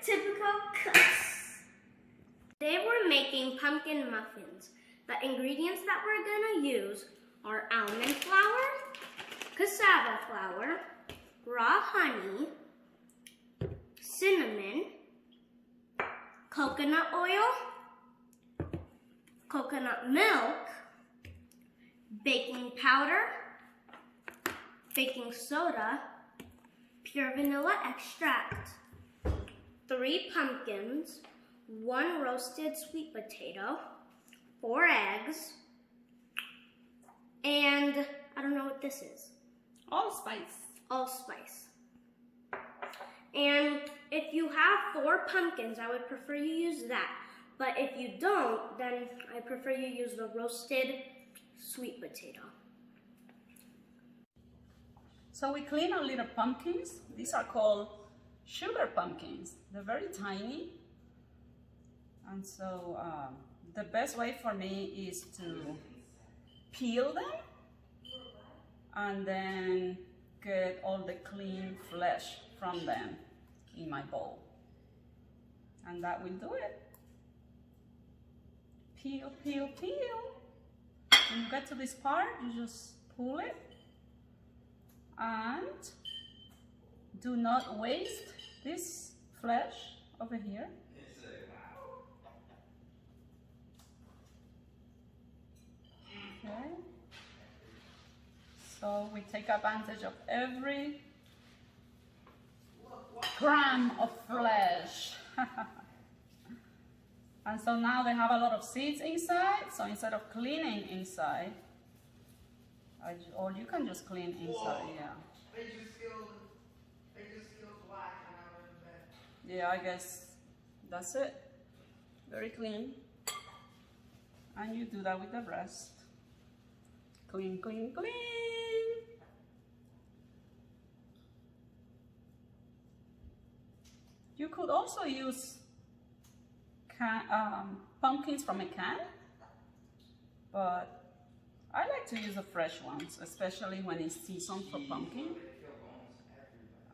typical cooks. Today we're making pumpkin muffins. The ingredients that we're gonna use are almond flour, cassava flour, raw honey, cinnamon, coconut oil, coconut milk, baking powder, baking soda, pure vanilla extract, 3 pumpkins, 1 roasted sweet potato, 4 eggs, and I don't know what this is. Allspice. Allspice. And if you have 4 pumpkins, I would prefer you use that. But if you don't, then I prefer you use the roasted sweet potato. So we clean our little pumpkins. These are called sugar pumpkins. They're very tiny. And so the best way for me is to peel them and then get all the clean flesh from them in my bowl. And that will do it. Peel, peel, peel. When you get to this part, you just pull it. And do not waste this flesh over here. Okay. So we take advantage of every gram of flesh. And so now they have a lot of seeds inside, so instead of cleaning inside, or you can just clean inside, yeah. They just feel black and Yeah, I guess that's it. Very clean. And you do that with the rest. Clean, clean, clean. You could also use pumpkins from a can, but I like to use the fresh ones, especially when it's season for pumpkin.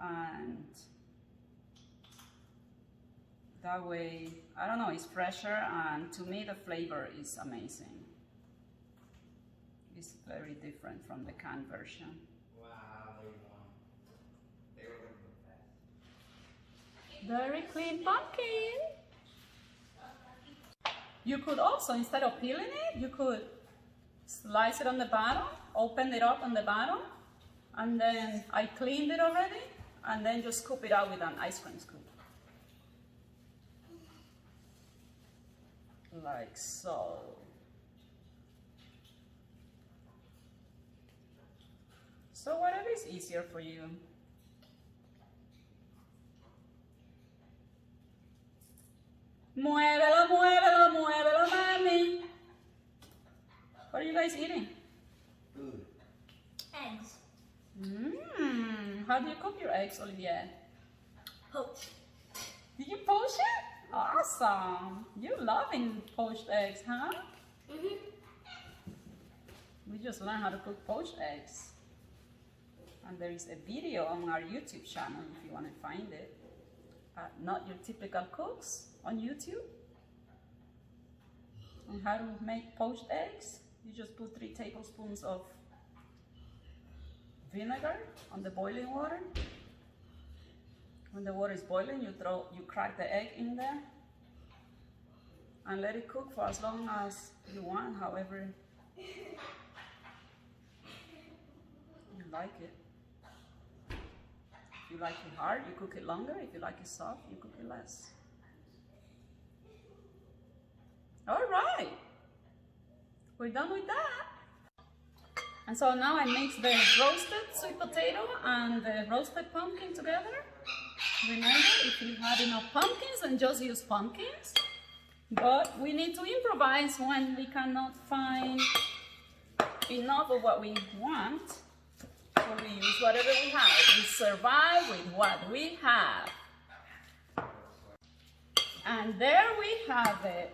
And that way, I don't know, it's fresher, and to me the flavor is amazing. It's very different from the canned version. wow, they were looking the best. Very clean pumpkin. You could also, instead of peeling it, you could slice it on the bottom, open it up on the bottom, and then I cleaned it already, and then just scoop it out with an ice cream scoop. Like so. So whatever is easier for you. Muévelo, muévelo, muévelo, mami. What are you guys eating? Food. Eggs. How do you cook your eggs, Olivier? Poached. Did you poach it? Awesome. You loving poached eggs, huh? Mm-hmm. We just learned how to cook poached eggs. And there is a video on our YouTube channel if you want to find it. Not Your Typical Cooks on YouTube. On how to make poached eggs. You just put 3 tablespoons of vinegar on the boiling water. When the water is boiling, you crack the egg in there and let it cook for as long as you want, however you like it. If you like it hard, you cook it longer. If you like it soft, you cook it less. All right, we're done with that. And so now I mix the roasted sweet potato and the roasted pumpkin together. Remember, if you have enough pumpkins, then just use pumpkins. But we need to improvise when we cannot find enough of what we want. So we use whatever we have. We survive with what we have. And there we have it.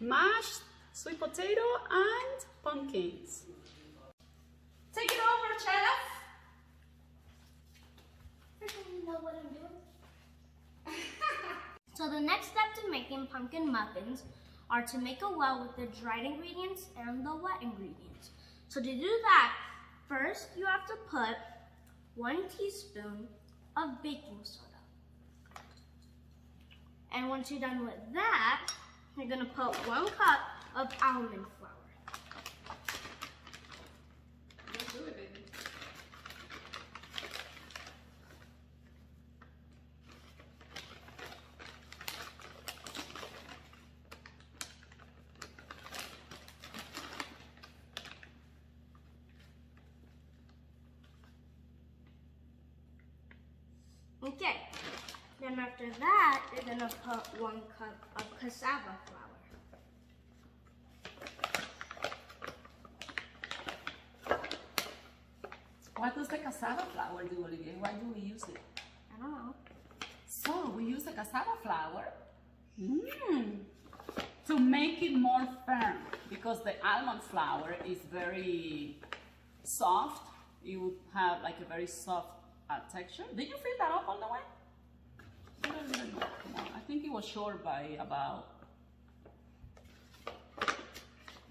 Mashed sweet potato and pumpkins. Take it over, chef. I don't know what I'm doing. So the next step to making pumpkin muffins are to make a well with the dried ingredients and the wet ingredients. So to do that, first you have to put 1 teaspoon of baking soda. And once you're done with that, you're gonna put 1 cup of almond flour. Let's do it, baby. Okay, then after that, you're gonna put 1 cup of cassava flour. What does the cassava flour do, Olivia? Why do we use it? I don't know. So we use the cassava flour to make it more firm, because the almond flour is very soft. You would have like a very soft texture. Did you fill that up all the way? Come on. I think it was short by about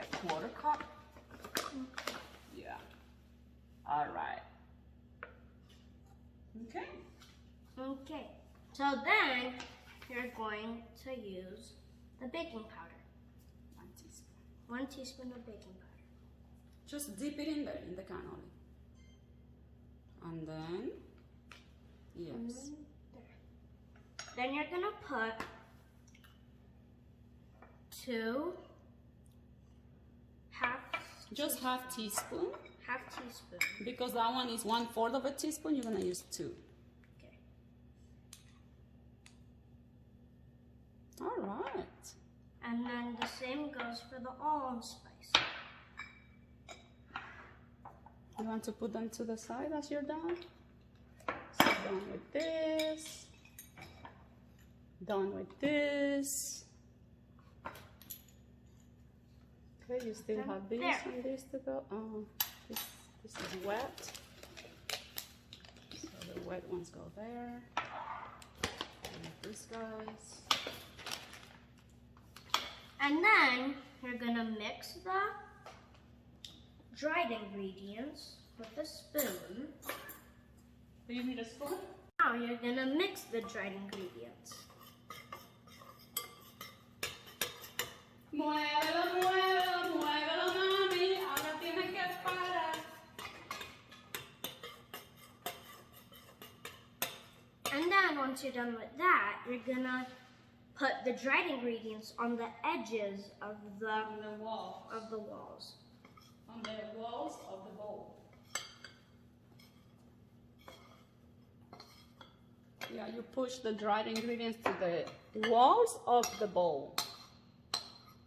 a 1/4 cup. Yeah. All right. Okay. Okay, so then you're going to use the baking powder. 1 teaspoon. 1 teaspoon of baking powder. Just dip it in there in the cannoli. And then, yes. There. Then you're gonna put 2 half teaspoon. half teaspoon. Because that one is 1/4 of a teaspoon, you're gonna use 2. Okay. All right. And then the same goes for the allspice. You want to put them to the side as you're done? So done with this. Done with this. Okay, you still have this There. and this to go. Oh, this is wet. So the wet ones go there. And these guys. And then you're gonna mix the dried ingredients with a spoon. Do you need a spoon? Now you're gonna mix the dried ingredients. Muévelo, muévelo, muévelo, mami. Ahora tienes que parar. And then once you're done with that, you're gonna put the dried ingredients on the edges of the walls. walls. On the walls of the bowl. Yeah, you push the dried ingredients to the walls of the bowl.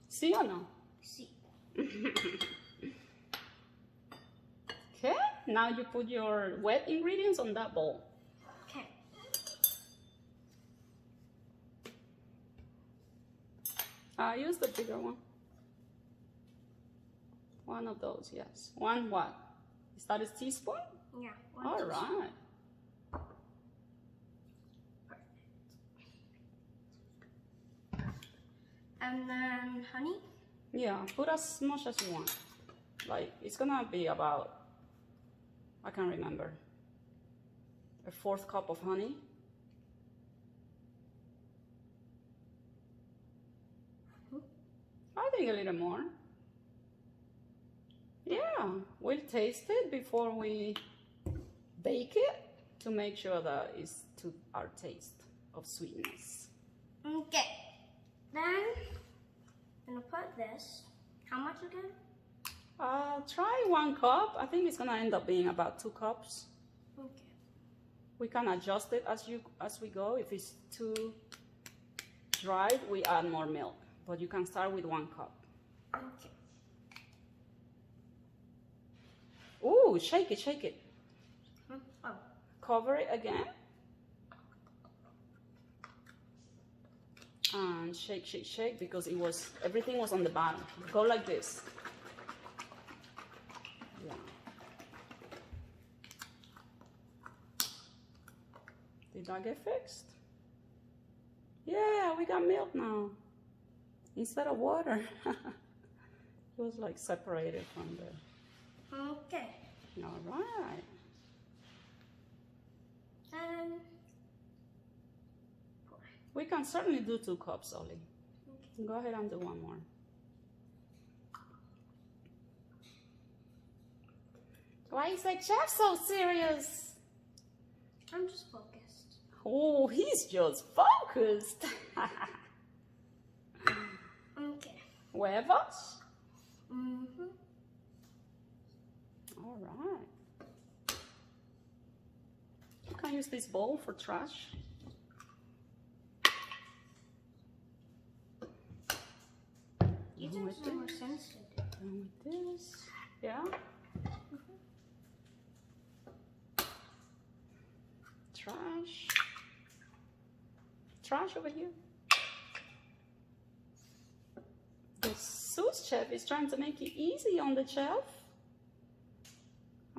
See or no? See. Okay, now you put your wet ingredients on that bowl. Okay. Use the bigger one. One of those, yes. One what? Is that a teaspoon? Yeah. All right. And then honey. Yeah, put as much as you want. Like, it's gonna be about, I can't remember, a 1/4 cup of honey. I think a little more. Yeah, we'll taste it before we bake it to make sure that it's to our taste of sweetness. Okay. Then I'm gonna put this. How much again? Try 1 cup. I think it's gonna end up being about 2 cups. Okay. We can adjust it as we go. If it's too dried, we add more milk. But you can start with 1 cup. Okay. Ooh, shake it, shake it. Oh. Cover it again. And shake, shake, shake, because everything was on the bottom. Go like this. Yeah. Did that get fixed? Yeah, we we got milk now instead of water. It was like separated from the... Okay. All right. And We can certainly do 2 cups, Ollie. okay. Go ahead and do 1 more. Why is the chef so serious? I'm just focused. Oh, he's just focused. Okay. Huevos? Mm-hmm. All right. You can use this bowl for trash. You Done with just more this. sensitive. Done with this. Yeah. Trash. Trash over here. The sous chef is trying to make it easy on the shelf.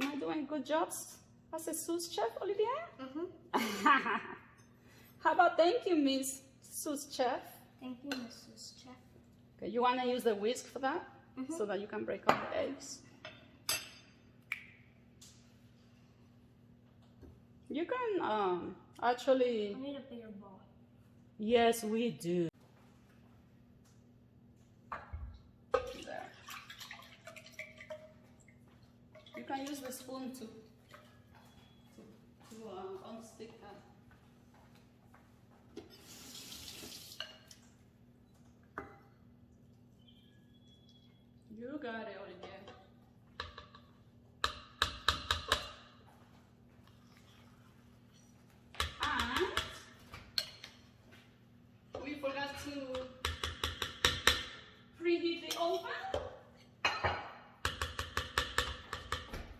Am I doing good jobs as a sous chef, Olivia? Mm-hmm. How about thank you, Miss Sous Chef? Thank you, Mrs. Chef. Okay, you want to use the whisk for that? Mhm. So that you can break up the eggs? You can actually... I need a bigger bowl. Yes, we do. There. You can use the spoon to unstick that. You got it, Olivia. And we forgot to preheat the oven.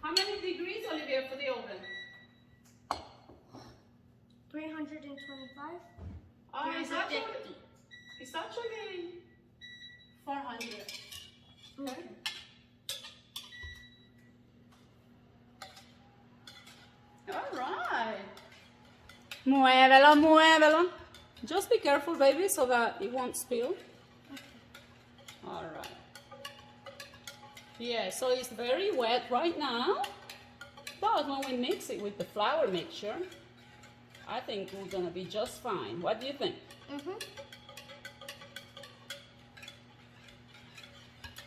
How many degrees, Olivia, for the oven? 325? It's actually 400. Okay. All right. Muévelo, muévelo. Just be careful, baby, so that it won't spill. All right. Yeah, so it's very wet right now. But when we mix it with the flour mixture, I think we're gonna be just fine. What do you think? Mm-hmm.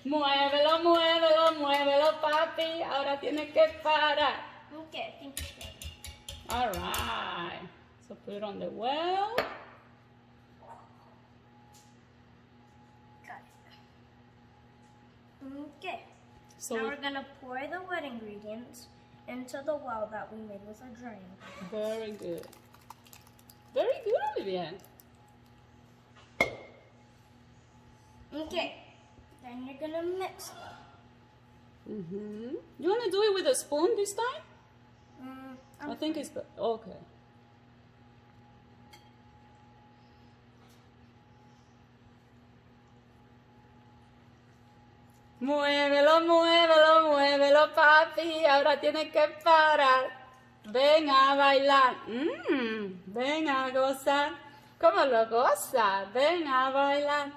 Muévelo, muévelo, muévelo, papi. Ahora tienes que parar. Okay, I think it's ready. All right. So put it on the well. Got it. Okay. So now we're gonna pour the wet ingredients into the well that we made with our drain. very good. Very good, Olivia. Okay. Then you're gonna mix them. You want to do it with a spoon this time? I'm I think it's okay. Muévelo, muévelo, muévelo, papi. Ahora tienes que parar. Ven a bailar. Ven a gozar. ¿Cómo lo goza? Ven a bailar.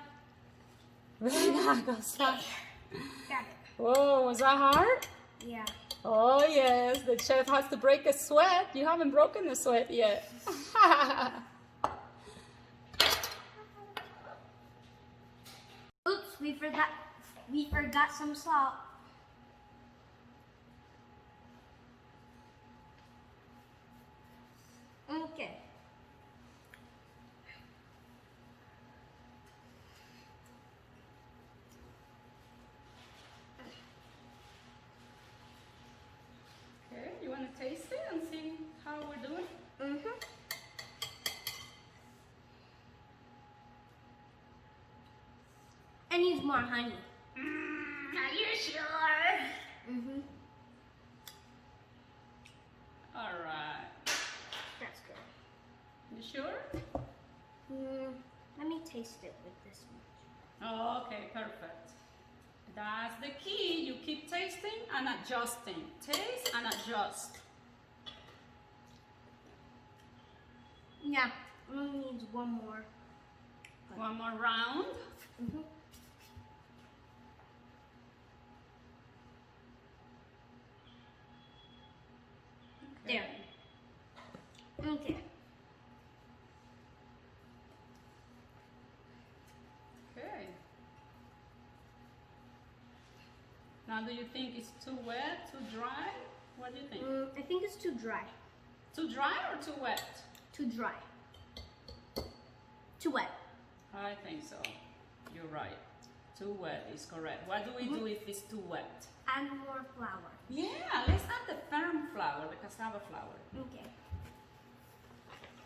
Ven a gozar. Got it. Whoa, was that hard? Yeah. Oh yes, the chef has to break a sweat. You haven't broken a sweat yet. Oops, we forgot some salt. Okay. Okay, you want to taste it and see how we're doing? I need more honey. Are you sure? All right. That's good. You sure? Let me taste it with this much. Oh, okay, perfect. That's the key. You keep tasting and adjusting. Taste and adjust. Yeah, only needs one more. One more round. Mhm. There. Okay. Okay. Now, do you think it's too wet, too dry? What do you think? I think it's too dry. Too dry or too wet? Too dry. Too wet. I think so. You're right. Too wet is correct. What do we do if it's too wet? Add more flour. Yeah, let's add the firm flour, the cassava flour. Okay.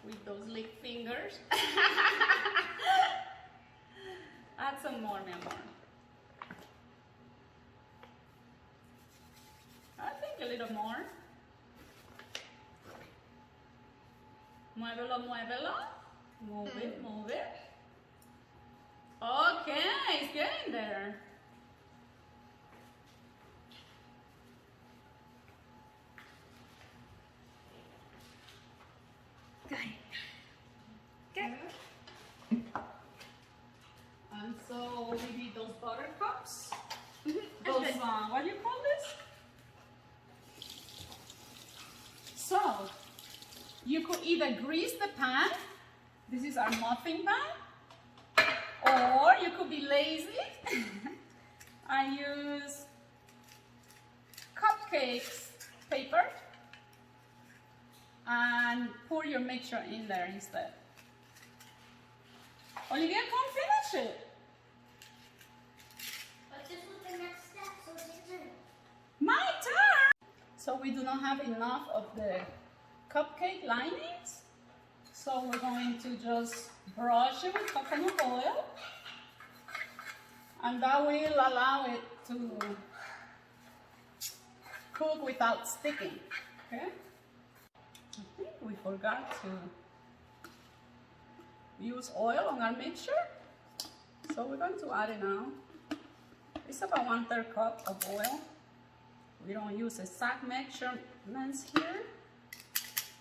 With those lick fingers. Add some more, mi amor. I think a little more. Muévelo, muévelo. Move it, move it. Okay, it's getting there. Got it. Good. And so we need those buttercups. That's Those, good. what do you call this? So, you could either grease the pan. This is our muffin pan. Or you could be lazy. I use cupcakes paper and pour your mixture in there instead. Olivia, come finish it. But this was the next step, so it's good. My turn! So we do not have enough of the cupcake linings. So we're going to just brush it with coconut oil. And that will allow it to cook without sticking. Okay? I think we forgot to use oil on our mixture. So we're going to add it now. It's about 1/3 cup of oil. We don't use exact measurements here.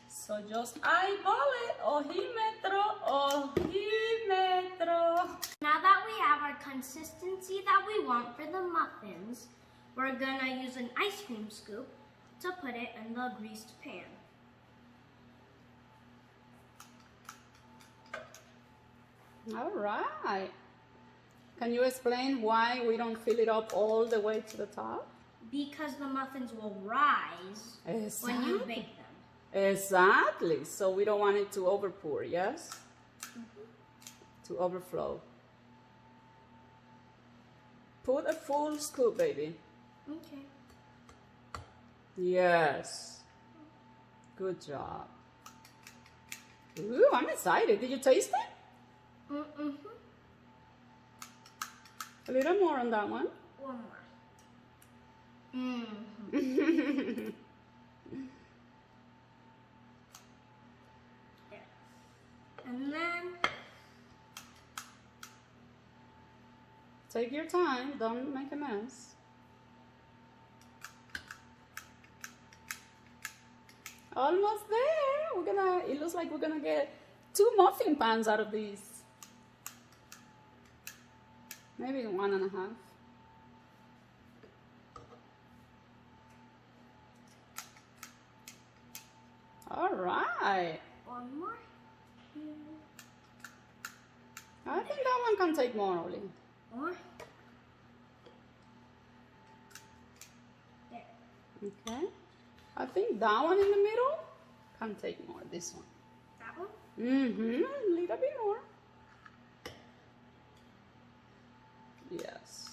So just eyeball it, ojímetro, ojímetro. Now that we have our consistency that we want for the muffins, we're gonna use an ice cream scoop to put it in the greased pan. All right. Can you explain why we don't fill it up all the way to the top? Because the muffins will rise when you bake them. Exactly. So we don't want it to overpour, yes? To overflow. Put a full scoop, baby. Okay. Yes. Good job. Ooh, I'm excited. Did you taste it? Mm-hmm. A little more on that one. One more. Mm-hmm. There. And then Take your time. Don't make a mess. Almost there. It looks like we're gonna get 2 muffin pans out of these. Maybe 1.5. All right. one more. I think that one can take more, Oli. More. There. Okay. I think that one in the middle can take more. This one. That one? Mm-hmm. A little bit more. Yes.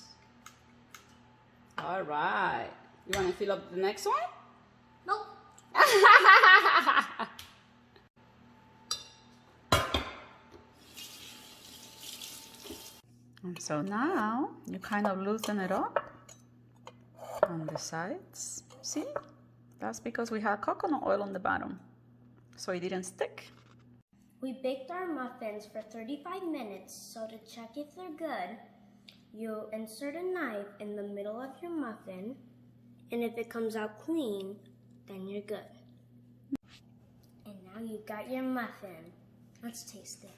All right. You want to fill up the next one? Nope. And so now you kind of loosen it up on the sides. See? That's because we had coconut oil on the bottom, so it didn't stick. We baked our muffins for 35 minutes, so to check if they're good, you insert a knife in the middle of your muffin, and if it comes out clean, then you're good. And now you got your muffin. Let's taste it.